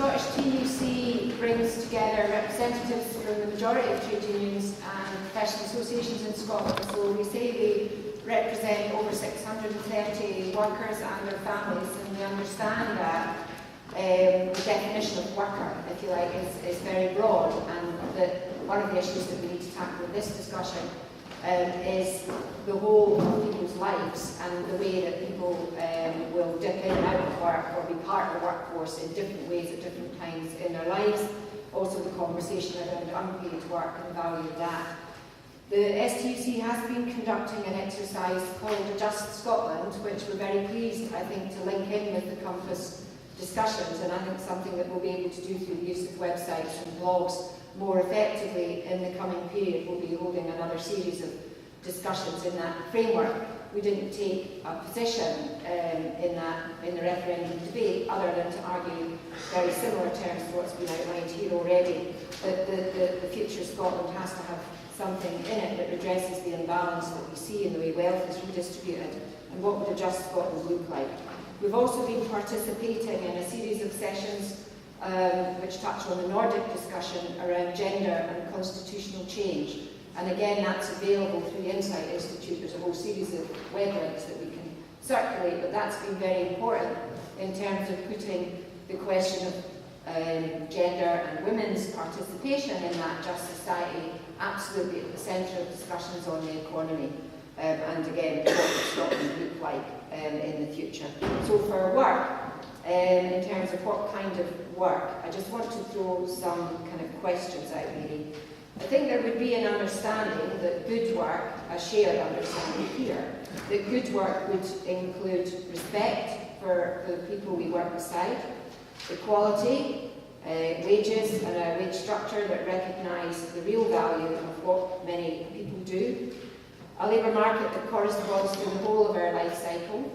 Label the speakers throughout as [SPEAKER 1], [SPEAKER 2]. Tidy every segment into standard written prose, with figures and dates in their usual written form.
[SPEAKER 1] Scottish TUC brings together representatives from the majority of trade unions and professional associations in Scotland. So we say they represent over 630 workers and their families, and we understand that the definition of worker, if you like, is very broad, and that one of the issues that we need to tackle in this discussion is the whole of people's lives and the way that people will dip in and out of work or be part of the workforce in different ways at different times in their lives. Also the conversation around unpaid work and the value of that. The STUC has been conducting an exercise called Just Scotland, which we're very pleased, I think, to link in with the Compass discussions, and I think something that we'll be able to do through the use of websites and blogs more effectively in the coming period. We'll be holding another series of discussions in that framework. We didn't take a position in the referendum debate other than to argue very similar terms to what's been outlined here already, that the future Scotland has to have something in it that redresses the imbalance that we see in the way wealth is redistributed, and what would a just Scotland look like. We've also been participating in a series of sessions which touch on the Nordic discussion around gender and constitutional change. And again, that's available through the Insight Institute. There's a whole series of web links that we can circulate, but that's been very important in terms of putting the question of gender and women's participation in that just society absolutely at the centre of discussions on the economy. And again, what would Scotland look like in the future. So for work, in terms of what kind of work, I just want to throw some kind of questions out really. I think there would be an understanding that good work, a shared understanding here, that good work would include respect for the people we work beside, equality, wages and a wage structure that recognise the real value of what many people do, a labour market that corresponds to the whole of our life cycle.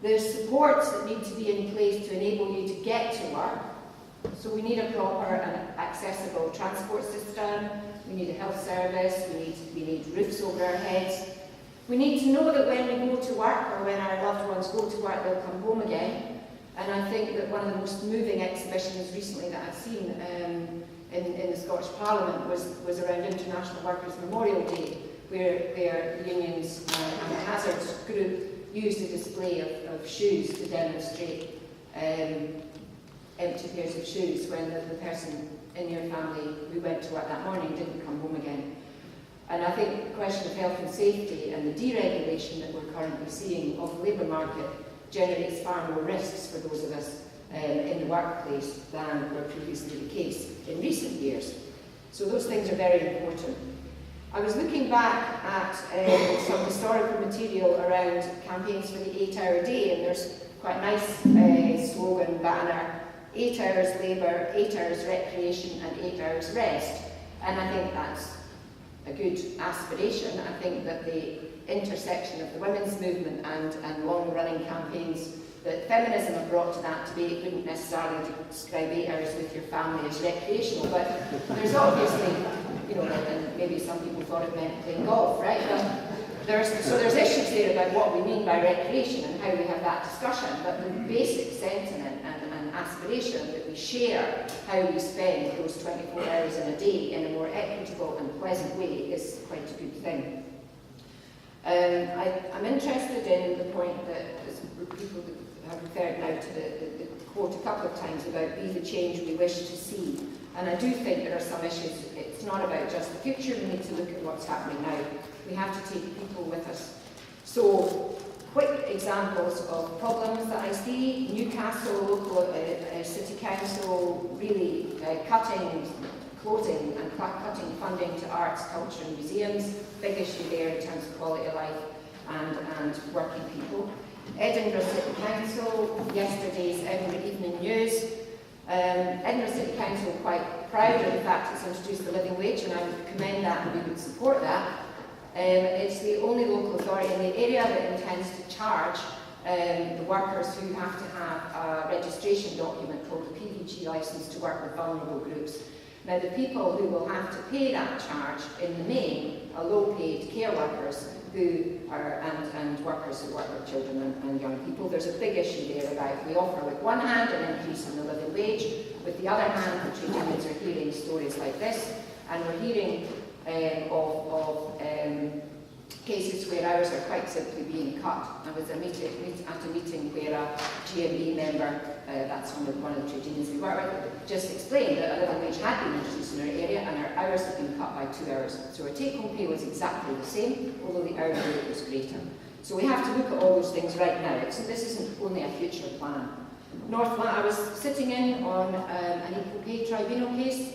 [SPEAKER 1] There's supports that need to be in place to enable you to get to work. So we need a proper and accessible transport system, we need a health service, we need roofs over our heads. We need to know that when we go to work or when our loved ones go to work, they'll come home again. And I think that one of the most moving exhibitions recently that I've seen in the Scottish Parliament was around International Workers' Memorial Day, where the unions and the Hazards group used a display of shoes to demonstrate empty pairs of shoes when the person in your family who went to work that morning didn't come home again. And I think the question of health and safety and the deregulation that we're currently seeing of the labour market generates far more risks for those of us in the workplace than were previously the case in recent years. So those things are very important. I was looking back at some historical material around campaigns for the 8-hour day, and there's quite a nice slogan banner: 8 hours labour, 8 hours recreation and 8 hours rest. And I think that's a good aspiration. I think that the intersection of the women's movement and long-running campaigns that feminism have brought to that debate wouldn't necessarily describe 8 hours with your family as recreational, but there's obviously, you know, and maybe some people thought it meant playing golf, right? But there's issues there about what we mean by recreation and how we have that discussion, but the basic sentiment and aspiration that we share how we spend those 24 hours in a day in a more equitable and pleasant way is quite a good thing. I'm interested in the point that people have referred now to the quote a couple of times about be the change we wish to see. And I do think there are some issues. It's not about just the future, we need to look at what's happening now. We have to take people with us. So, quick examples of problems that I see. Newcastle local city council really closing and cutting funding to arts, culture and museums. Big issue there in terms of quality of life and working people. Edinburgh City Council, yesterday's Edinburgh Evening News. Edinburgh City Council quite proud of the fact it's introduced the living wage, and I would commend that and we would support that. It's the only local authority in the area that intends to charge the workers who have to have a registration document called the PVG licence to work with vulnerable groups. Now the people who will have to pay that charge in the main are low-paid care workers who are, and workers who work with children and young people. There's a big issue there about we offer with one hand an increase in the living wage, with
[SPEAKER 2] the other hand, the trade unions are hearing stories like this, and we're hearing of cases where hours are quite simply being cut. I was at a meeting where a GMB member, that's one of the trade unions we work with, just explained that a living wage had been introduced in our area and our hours had been cut by 2 hours. So our take-home pay was exactly the same, although the hourly rate was greater. So we have to look at all those things right now. So this isn't only a future plan. I was sitting in on an equal pay tribunal case,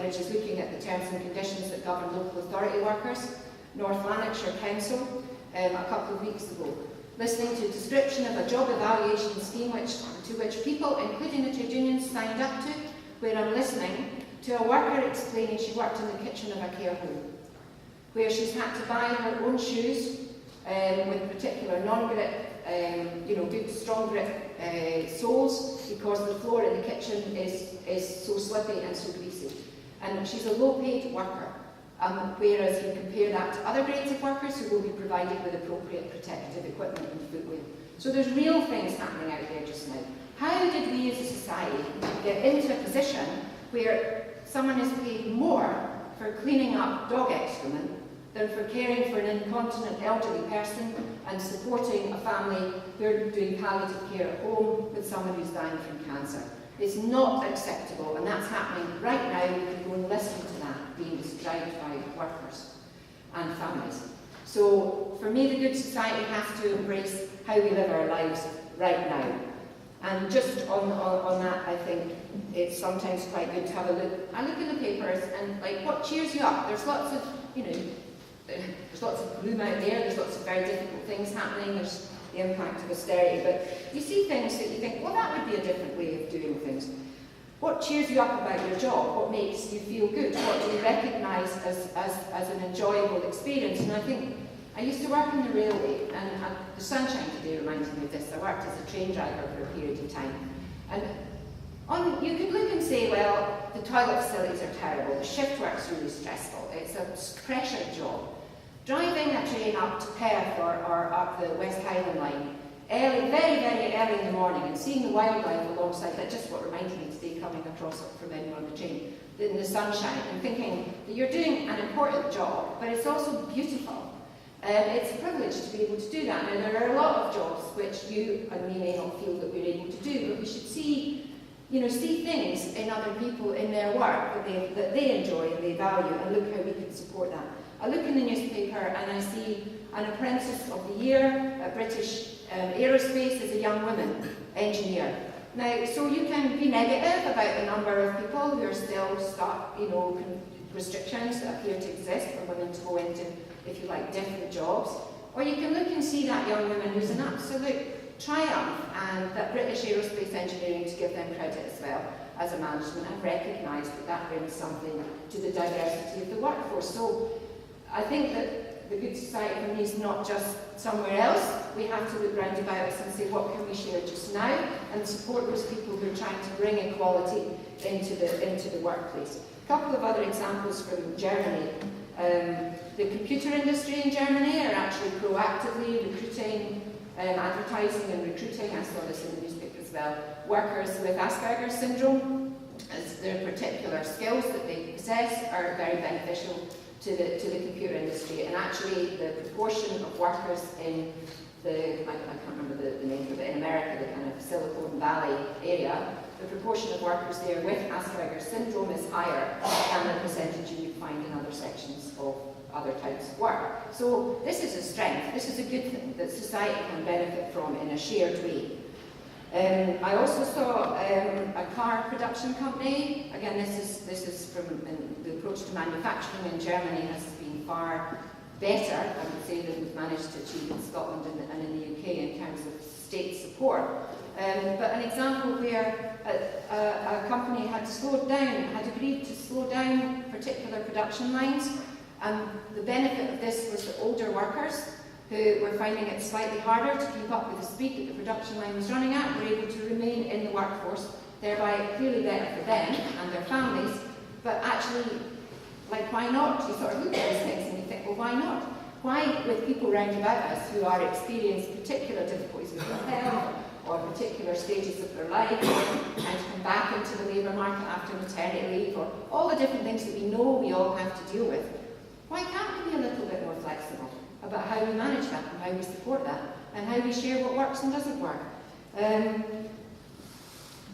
[SPEAKER 2] which is looking at the terms and conditions that govern local authority workers. North Lanarkshire Council a couple of weeks ago, listening to a description of a job evaluation scheme to which people, including the trade unions, signed up to, where I'm listening to a worker explaining she worked in the kitchen of a care home, where she's had to buy her own shoes with particular non-grip, good strong grip soles, because the floor in the kitchen is so slippy and so greasy. And she's a low-paid worker. Whereas you compare that to other grades of workers who will be provided with appropriate protective equipment and footwear. So there's real things happening out there just now. How did we as a society get into a position where someone is paid more for cleaning up dog excrement than for caring for an incontinent elderly person and supporting a family who are doing palliative care at home with someone who's dying from cancer? It's not acceptable, and that's happening right now. We can go and listen to that being described by workers and families. So for me, the good society has to embrace how we live our lives right now. And just on that, I think it's sometimes quite good to have a look in the papers and like what cheers you up. There's lots of, there's lots of gloom out there, there's lots of very difficult things happening, there's the impact of austerity, but you see things that you think, well, that would be a different way of doing things. What cheers you up about your job? What makes you feel good? What do you recognise as an enjoyable experience? And I think, I used to work in the railway, and the sunshine today reminded me of this. I worked as a train driver for a period of time. And you could look and say, well, the toilet facilities are terrible, the shift work's really stressful, it's a pressured job. Driving a train up to Perth or up the West Highland line, early, very, very early in the morning, and seeing the wildlife alongside that, just what reminded me today coming across it from anyone on the train, in the sunshine, and thinking that you're doing an important job, but it's also beautiful. It's a privilege to be able to do that. Now, there are a lot of jobs which you and me may not feel that we're able to do, but we should see things in other people in their work that they enjoy and they value, and look how we can support that. I look in the newspaper and I see an apprentice of the year at British Aerospace as a young woman engineer. Now, so you can be negative about the number of people who are still stuck, restrictions that appear to exist for women to go into, if you like, different jobs. Or you can look and see that young woman who's an absolute triumph, and that British Aerospace Engineering, to give them credit as well as a management, have recognised that brings something to the diversity of the workforce. So I think that the good society for me is not just somewhere else. We have to look round about us and say, what can we share just now, and support those people who are trying to bring equality into the workplace. A couple of other examples from Germany. The computer industry in Germany are actually proactively recruiting, advertising and recruiting, I saw this in the newspaper as well, workers with Asperger's syndrome, as their particular skills that they possess are very beneficial to the computer industry. And actually the proportion of workers in I can't remember the name of it, in America, the kind of Silicon Valley area, the proportion of workers there with Asperger's syndrome is higher than the percentage you would find in other sections of other types of work. So this is a strength, this is a good thing that society can benefit from in a shared way. I also saw a car production company. Again, this is from the approach to manufacturing in Germany has been far better, I would say, than we've managed to achieve in Scotland and in the UK in terms of state support. But an example where a company had agreed to slow down particular production lines, and the benefit of this was that older workers who were finding it slightly harder to keep up with the speed that the production line was running at were able to remain in the workforce, thereby clearly better for them and their families. But actually, like, why not? You sort of look at these things and you think, well, why not? Why, with people round about us who are experiencing particular difficulties with their health or particular stages of their life and come back into the labour market after maternity leave, or all the different things that we know we all have to deal with, why can't we be a little bit more flexible about how we manage that and how we support that and how we share what works and doesn't work?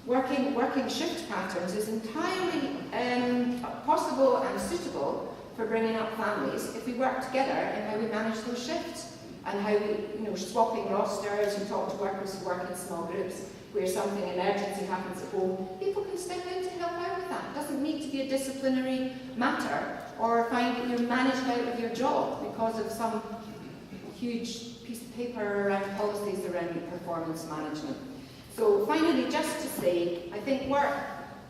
[SPEAKER 2] Working shift patterns is entirely possible and suitable for bringing up families if we work together in how we manage those shifts and how we, swapping rosters and talk to workers who work in small groups where something emergency happens at home, people can step in to help out with that. It doesn't need to be a disciplinary matter or find that you're managed out of your job because of some huge piece of paper around policies around performance management. So finally, just to say, I think work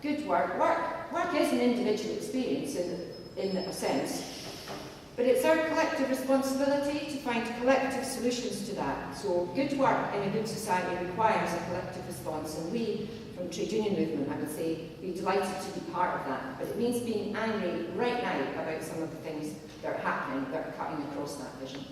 [SPEAKER 2] is an individual experience in a sense, but it's our collective responsibility to find collective solutions to that. So good work in a good society requires a collective response, and we, from Trade Union Movement, I would say, we're delighted to be part of that. But it means being angry right now about some of the things that are happening that are cutting across that vision.